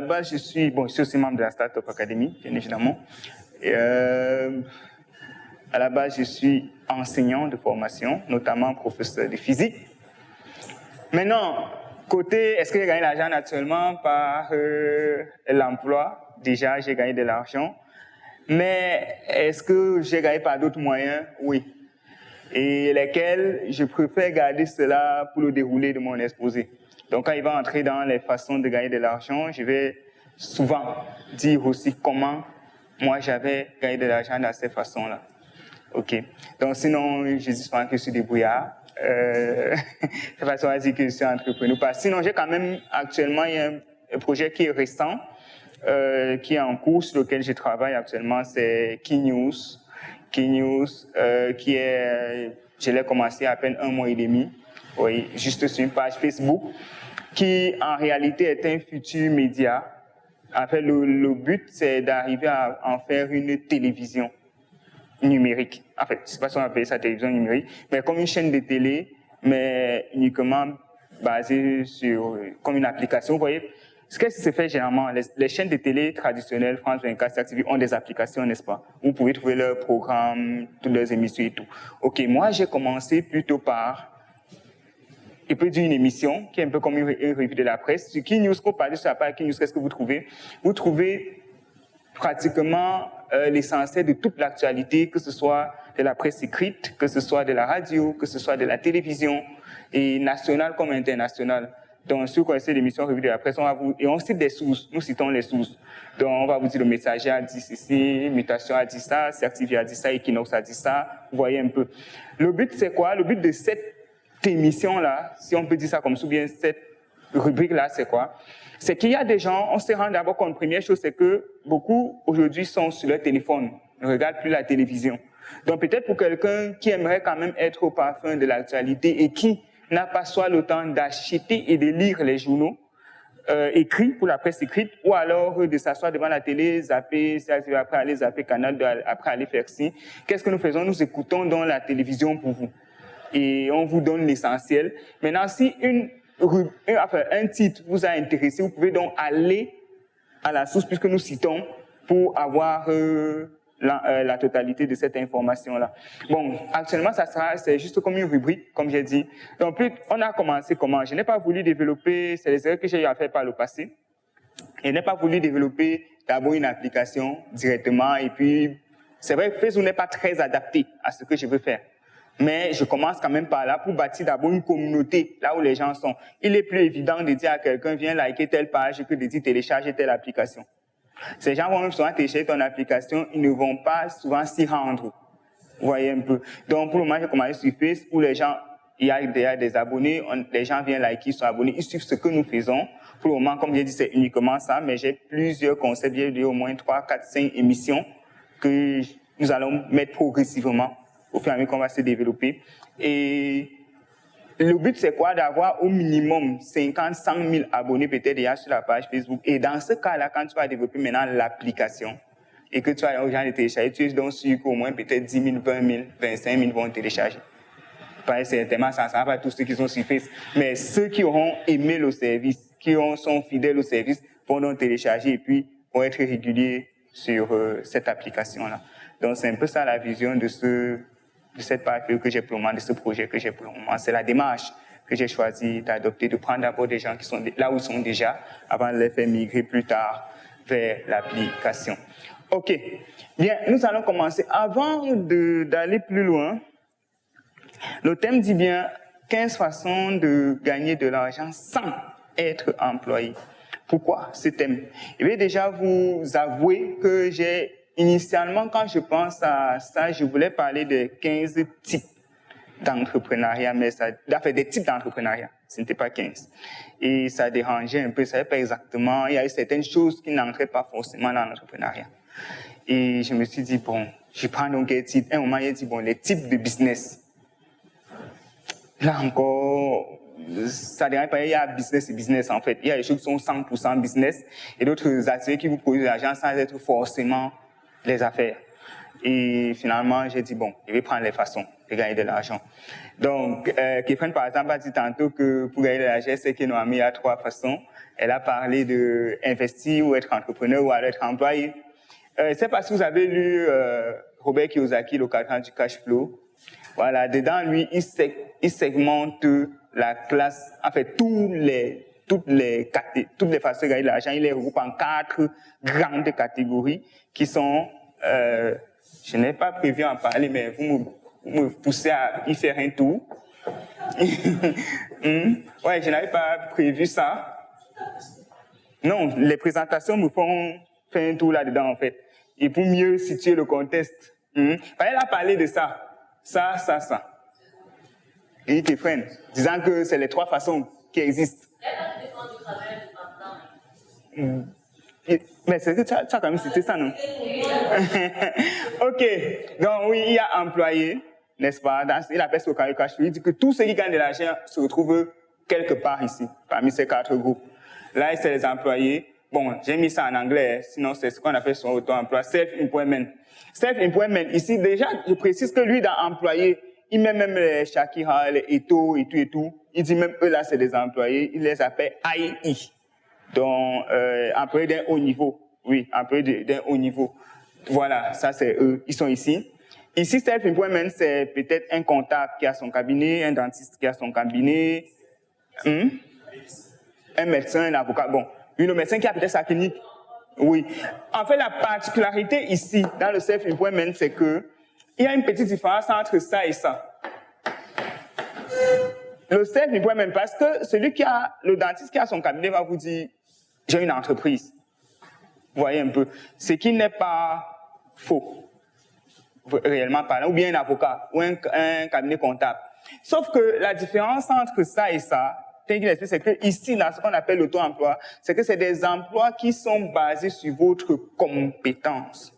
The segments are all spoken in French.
base, je suis aussi membre de la Startup Academy, bien évidemment. Et, à la base, je suis enseignant de formation, notamment professeur de physique. Maintenant, côté, est-ce que j'ai gagné de l'argent naturellement par l'emploi? Déjà, j'ai gagné de l'argent. Mais est-ce que j'ai gagné par d'autres moyens? Oui. Et lesquels, je préfère garder cela pour le déroulé de mon exposé. Donc, quand il va entrer dans les façons de gagner de l'argent, je vais souvent dire aussi comment moi j'avais gagné de l'argent dans ces façons-là. Ok. Donc, sinon, je dis souvent que je suis débrouillard. C'est pas à dire que je suis entrepreneur. Sinon, j'ai quand même actuellement il y a un projet qui est récent, qui est en cours, sur lequel je travaille actuellement, c'est KeyNews. KeyNews, qui est, je l'ai commencé à peine 1 mois et demi, oui, juste sur une page Facebook, qui en réalité est un futur média. En fait, le but, c'est d'arriver à en faire une télévision numérique. En fait, je ne sais pas si on appelle ça télévision numérique, mais comme une chaîne de télé, mais uniquement basée sur, comme une application. Vous voyez, ce qui se fait généralement, les chaînes de télé traditionnelles, France 24, Star TV, ont des applications, n'est-ce pas? Vous pouvez trouver leurs programmes, toutes leurs émissions et tout. Ok, moi j'ai commencé plutôt par, je peux dire une émission, qui est un peu comme une revue de la presse. Sur KeyNews, quand vous parlez sur la page KeyNews, qu'est-ce que vous trouvez? Vous trouvez pratiquement l'essentiel de toute l'actualité, que ce soit de la presse écrite, que ce soit de la radio, que ce soit de la télévision, et nationale comme internationale. Donc, si vous connaissez l'émission Revue de la presse, et on cite des sources, nous citons les sources. Donc, on va vous dire le Messager a dit ceci, Mutation a dit ça, Certifié a dit ça, Equinox a dit ça, vous voyez un peu. Le but, c'est quoi? Le but de cette émission-là, si on peut dire ça comme ça, ou bien cette rubrique-là, c'est quoi? C'est qu'il y a des gens, on se rend d'abord compte, première chose, c'est que beaucoup aujourd'hui sont sur leur téléphone, ne regardent plus la télévision. Donc peut-être pour quelqu'un qui aimerait quand même être au parfum de l'actualité et qui n'a pas soit le temps d'acheter et de lire les journaux écrits pour la presse écrite, ou alors de s'asseoir devant la télé, zapper, après aller zapper Canal, après aller faire ci. Qu'est-ce que nous faisons? Nous écoutons dans la télévision pour vous. Et on vous donne l'essentiel. Maintenant, si un titre vous a intéressé, vous pouvez donc aller à la source puisque nous citons pour avoir la totalité de cette information-là. Bon, actuellement, c'est juste comme une rubrique, comme j'ai dit. Donc, on a commencé comment? Je n'ai pas voulu développer, c'est les erreurs que j'ai eu à faire par le passé. Je n'ai pas voulu développer d'abord une application directement et puis, c'est vrai que Facebook n'est pas très adapté à ce que je veux faire. Mais je commence quand même par là pour bâtir d'abord une communauté, là où les gens sont. Il est plus évident de dire à quelqu'un, viens liker telle page que de dire télécharger telle application. Ces gens vont même souvent télécharger ton application, ils ne vont pas souvent s'y rendre. Vous voyez un peu. Donc pour le moment, j'ai commencé sur Facebook où les gens, il y a déjà des abonnés, les gens viennent liker, ils sont abonnés, ils suivent ce que nous faisons. Pour le moment, comme j'ai dit, c'est uniquement ça, mais j'ai plusieurs concepts, j'ai au moins 3, 4, 5 émissions que nous allons mettre progressivement au fur et à mesure qu'on va se développer. Et le but, c'est quoi? D'avoir au minimum 50, 100 000 abonnés peut-être déjà sur la page Facebook. Et dans ce cas-là, quand tu vas développer maintenant l'application et que tu as aux gens de télécharger, tu es donc sûr qu'au moins peut-être 10 000, 20 000, 25 000 vont télécharger. Pas certainement, ça ne sera pas tous ceux qui sont sur Facebook, mais ceux qui auront aimé le service, qui sont fidèles au service, vont donc télécharger et puis vont être réguliers sur cette application-là. Donc c'est un peu ça la vision de cette partie que j'ai pour le moment, de ce projet que j'ai pour le moment. C'est la démarche que j'ai choisi d'adopter, de prendre d'abord des gens qui sont là où ils sont déjà, avant de les faire migrer plus tard vers l'application. Ok, bien, nous allons commencer. Avant d'aller plus loin, le thème dit bien 15 façons de gagner de l'argent sans être employé. Pourquoi ce thème? Je vais déjà vous avouer que initialement, quand je pense à ça, je voulais parler de 15 types d'entrepreneuriat, mais des types d'entrepreneuriat, ce n'était pas 15. Et ça dérangeait un peu, je ne savais pas exactement, il y avait certaines choses qui n'entraient pas forcément dans l'entrepreneuriat. Et je me suis dit, bon, je prends donc quel type. À un moment, j'ai dit, bon, les types de business. Là encore, ça dérange pas, il y a business et business en fait. Il y a des choses qui sont 100% business et d'autres activités qui vous produisent de l'argent sans être forcément les affaires. Et finalement, j'ai dit, bon, je vais prendre les façons. de gagner de l'argent. Donc, Kefren, par exemple, a dit tantôt que pour gagner de l'argent, c'est qu'il nous a mis à 3 façons. Elle a parlé de investir ou être entrepreneur ou alors être employé. C'est parce que vous avez lu Robert Kiyosaki, le cadran du cash flow. Voilà, dedans, lui, il segmente la classe, en fait, toutes les façons de gagner de l'argent, il les regroupe en 4 grandes catégories qui sont, je n'ai pas prévu en parler, mais vous me poussez à y faire un tour. Ouais, je n'avais pas prévu ça. Non, les présentations me font faire un tour là-dedans, en fait. Et pour mieux situer le contexte. Elle a parlé de ça. Ça. Et tes frères, disant que c'est les 3 façons qui existent. Mais c'est que tu as quand même cité ça, non? Ok. Donc oui, il y a employé, n'est-ce pas? Il appelle ce carré cash flow. Il dit que tous ceux qui gagnent de l'argent se retrouvent quelque part ici, parmi ces 4 groupes. Là, c'est les employés. Bon, j'ai mis ça en anglais, sinon c'est ce qu'on appelle son auto-emploi, self-employment. Self-employment, ici, déjà, je précise que lui, dans employé, il met même les Shakira, les Eto et tout. Il dit même eux là, c'est des employés. Il les appelle AI. Donc, employés d'un haut niveau. Oui, employés d'un haut niveau. Voilà, ça c'est eux. Ils sont ici. Ici, self-employment, c'est peut-être un comptable qui a son cabinet, un dentiste qui a son cabinet, un médecin, un avocat. Bon, le médecin qui a peut-être sa clinique. Oui. En fait, la particularité ici, dans le self-employment, c'est que il y a une petite différence entre ça et ça. Le self-employment, parce que le dentiste qui a son cabinet va vous dire, j'ai une entreprise. Vous voyez un peu. Ce qui n'est pas faux, réellement parlant, ou bien un avocat, ou un cabinet comptable. Sauf que la différence entre ça et ça, c'est que ici, là, ce qu'on appelle l'auto-emploi, c'est que c'est des emplois qui sont basés sur votre compétence.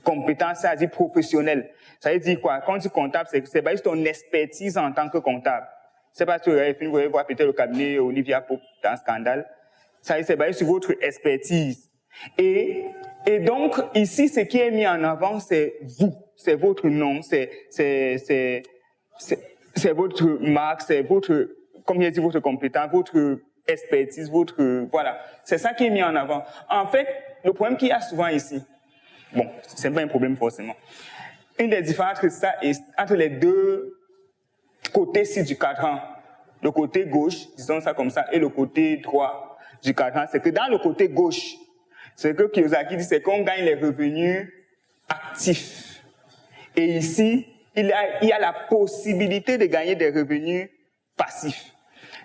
Compétence, c'est-à-dire professionnelle. Ça veut dire quoi? Quand on dit comptable, c'est basé sur ton expertise en tant que comptable. C'est pas que vous allez voir peut-être le cabinet Olivia Pope dans Scandale. Ça veut dire c'est basé sur votre expertise. Et donc, ici, ce qui est mis en avant, c'est vous. C'est votre nom, c'est votre marque, c'est votre, comme j'ai dit, votre compétence, votre expertise, voilà. C'est ça qui est mis en avant. En fait, le problème qu'il y a souvent ici, bon, c'est pas un problème forcément. Une des différences entre les 2 côtés-ci du cadran, le côté gauche, disons ça comme ça, et le côté droit du cadran, c'est que dans le côté gauche, ce que Kiyosaki dit, c'est qu'on gagne les revenus actifs. Et ici, il y a la possibilité de gagner des revenus passifs.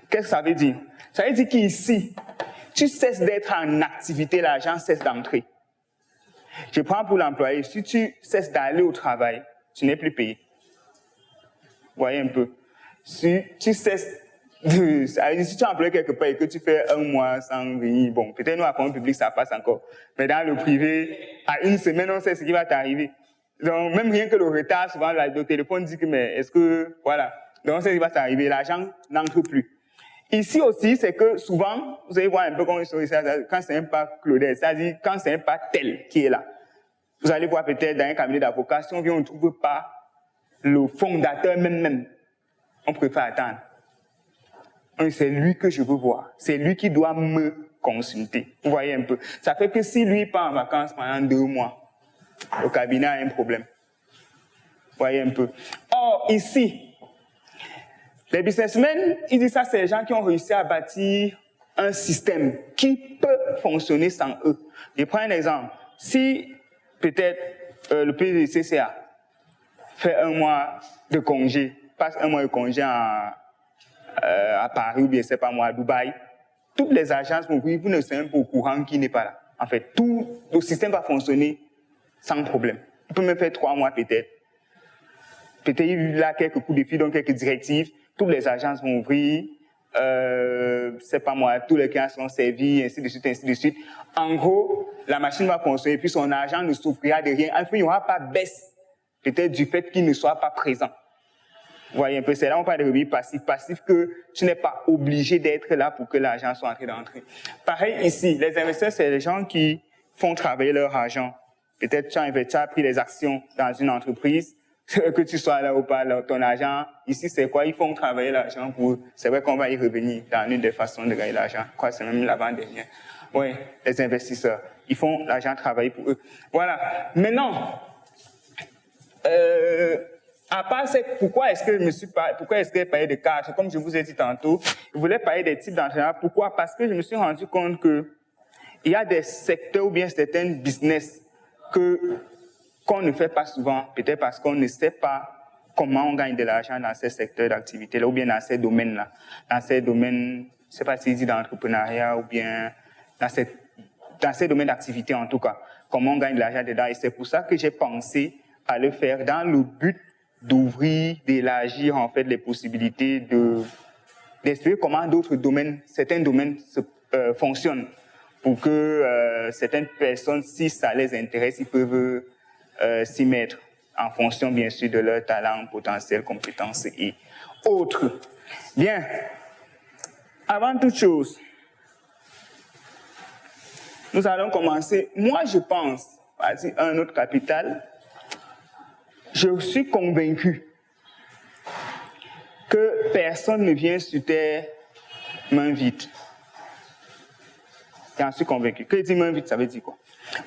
Qu'est-ce que ça veut dire? Ça veut dire qu'ici, tu cesses d'être en activité, l'argent cesse d'entrer. Je prends pour l'employé, si tu cesses d'aller au travail, tu n'es plus payé. Vous voyez un peu. Si tu cesses si tu es employé quelque part et que tu fais 1 mois sans venir, bon, peut-être nous, à compte public, ça passe encore. Mais dans le privé, à 1 semaine, on sait ce qui va t'arriver. Donc, même rien que le retard, souvent, le téléphone dit que, mais est-ce que, voilà. Donc, on sait ce qui va t'arriver. L'argent n'entre plus. Ici aussi, c'est que souvent, vous allez voir un peu comment ils sont ici, quand c'est un pas Claudel, c'est-à-dire quand c'est un pas tel qui est là. Vous allez voir peut-être dans un cabinet d'avocat, si on vient, on ne trouve pas le fondateur même. On préfère attendre. C'est lui que je veux voir. C'est lui qui doit me consulter. Vous voyez un peu. Ça fait que si lui part en vacances pendant 2 mois, le cabinet a un problème. Vous voyez un peu. Or, ici, les businessmen, ils disent ça, c'est les gens qui ont réussi à bâtir un système qui peut fonctionner sans eux. Je prends un exemple. Si, peut-être, le PDCCA fait 1 mois de congé, passe 1 mois de congé à Paris ou bien, c'est pas moi, à Dubaï, toutes les agences vont vous ne savez pas au courant qui n'est pas là. En fait, tout le système va fonctionner sans problème. On peut même faire 3 mois peut-être. Peut-être il y a quelques coups de fil, donc quelques directives. Toutes les agences vont ouvrir. C'est pas moi, tous les clients seront servis, ainsi de suite, ainsi de suite. En gros, la machine va fonctionner, puis son argent ne souffrira de rien. Enfin, il n'y aura pas baisse, peut-être du fait qu'il ne soit pas présent. Vous voyez un peu, c'est là où on parle de revenus passifs. Passifs que tu n'es pas obligé d'être là pour que l'argent soit en train d'entrer. Pareil ici, les investisseurs, c'est les gens qui font travailler leur argent. Peut-être tu as investi, tu as pris les actions dans une entreprise, Que tu sois là ou pas, là, ton argent, ici, c'est quoi? Ils font travailler l'argent pour... C'est vrai qu'on va y revenir dans une des façons de gagner l'argent. Je crois que c'est même l'avant-dernière. Oui, les investisseurs. Ils font l'argent travailler pour eux. Voilà. Maintenant, à part pourquoi est-ce que je parlais de cash? Comme je vous ai dit tantôt, je voulais parler des types d'entraîneurs. Pourquoi? Parce que je me suis rendu compte que il y a des secteurs ou bien certains business qu'on ne fait pas souvent, peut-être parce qu'on ne sait pas comment on gagne de l'argent dans ces secteurs d'activité-là, ou bien dans ces domaines-là. Dans ces domaines, je ne sais pas si c'est dit d'entrepreneuriat, ou bien dans ces domaines d'activité en tout cas, comment on gagne de l'argent dedans. Et c'est pour ça que j'ai pensé à le faire dans le but d'ouvrir, d'élargir en fait les possibilités d'expliquer comment d'autres domaines, certains domaines fonctionnent, pour que certaines personnes, si ça les intéresse, ils peuvent s'y mettre en fonction, bien sûr, de leur talent, potentiel, compétences et autres. Bien. Avant toute chose, nous allons commencer. Moi, je pense, vas-y, un autre capital, je suis convaincu que personne ne vient sur Terre main vide. J'en suis convaincu. Que dit main vide, ça veut dire quoi?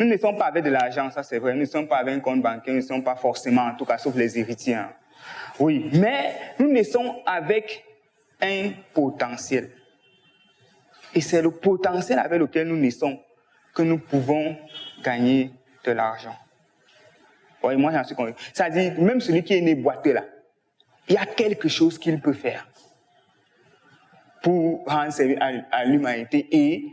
Nous ne sommes pas avec de l'argent, ça c'est vrai. Nous ne sommes pas avec un compte bancaire, nous ne sommes pas forcément, en tout cas, sauf les héritiers. Hein. Oui, mais nous naissons avec un potentiel. Et c'est le potentiel avec lequel nous naissons que nous pouvons gagner de l'argent. Oui, moi j'en suis convaincu. C'est-à-dire, même celui qui est né boiteux là, il y a quelque chose qu'il peut faire pour rendre service à l'humanité et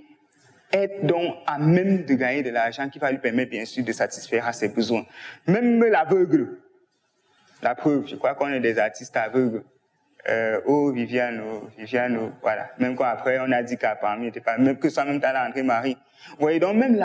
être donc à même de gagner de l'argent qui va lui permettre bien sûr de satisfaire à ses besoins. Même l'aveugle, la preuve, je crois qu'on est des artistes aveugles. Viviane, voilà. Même quand après on a dit qu'à parmi, même que ça même t'as André Marie. Vous voyez donc même